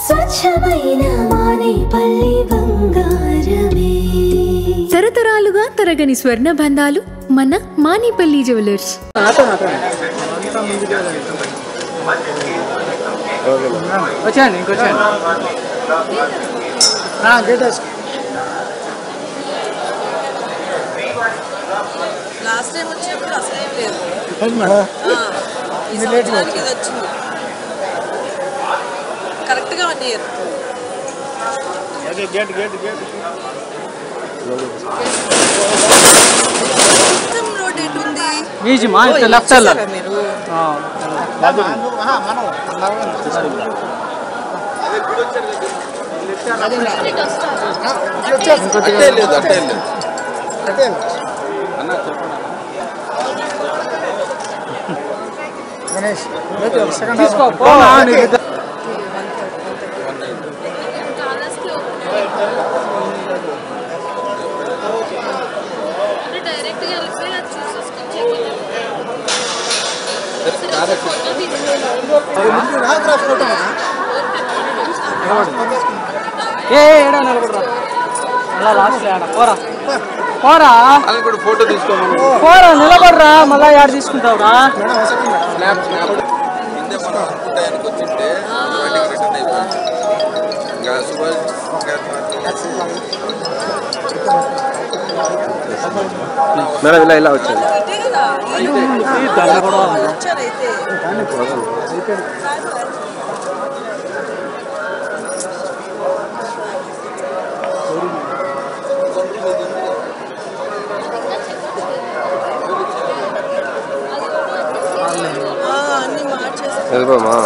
స్వచ్ఛమైన మానేపల్లి బంగారమే. తరతరాలుగా తరగని స్వర్ణ బంధాలు మన మానేపల్లి జ్యువెలర్స్. వచ్చాను ఇంకొచ్చాను లాస్ట్ టైం వచ్చినప్పుడు అసలు ఏం లేదు. ఇది వచ్చింది కరెక్ట్గా 1 year. రోడ్ ఎటు ఉంది? ఈజీ మా లెఫ్ట్ వెళ్ళాలి మీరు పోరా ఫోటో తీసుకోమని పోరా నిలబడరా మళ్ళా యాడ్ తీసుకుంటావురా వచ్చింటే మేడం ఇలా ఇలా వచ్చాను వచ్చారైతే అన్ని మార్చేసి వెళ్ళిపోమా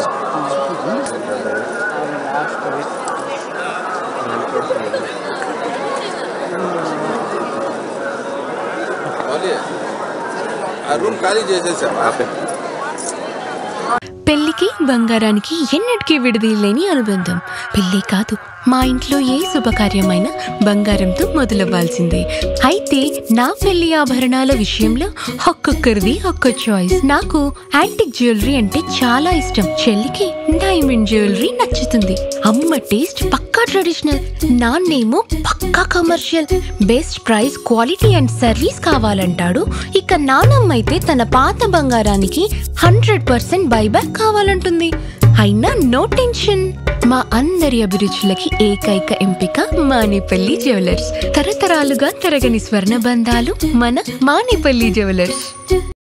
ఆ రూమ్ ఖాళీ చేసేసావా? పెళ్లికి బంగారానికి ఎన్నటికీ విడదీయలేని అనుబంధం. పెళ్లి కాదు, మా ఇంట్లో ఏ శుభకార్యమైన బంగారంతో మొదలవ్వాల్సిందే. అయితే నా పెళ్లి ఆభరణాల విషయంలో ఒక్కొక్కరిది ఒక్క చాయిస్. నాకు యాంటిక్ జ్యువెలరీ అంటే చాలా ఇష్టం. చెల్లికి డైమండ్ జ్యువెలరీ నచ్చుతుంది. అమ్మ టేస్ట్ పక్కా ట్రెడిషనల్, నాన్నేమో పక్కా commercial. Best price, quality and service కావాలంటాడు. ఇక నానమ్మ అయితే తన పాత బంగారానికి 100% బైబ్యాక్ కావాలంటుంది. అయినా నో టెన్షన్, మా అందరి అభిరుచులకి ఏకైక ఎంపిక మానేపల్లి జ్యువెలర్స్. తరతరాలుగా తరగని స్వర్ణ బంధాలు మన మానేపల్లి జ్యువెలర్స్.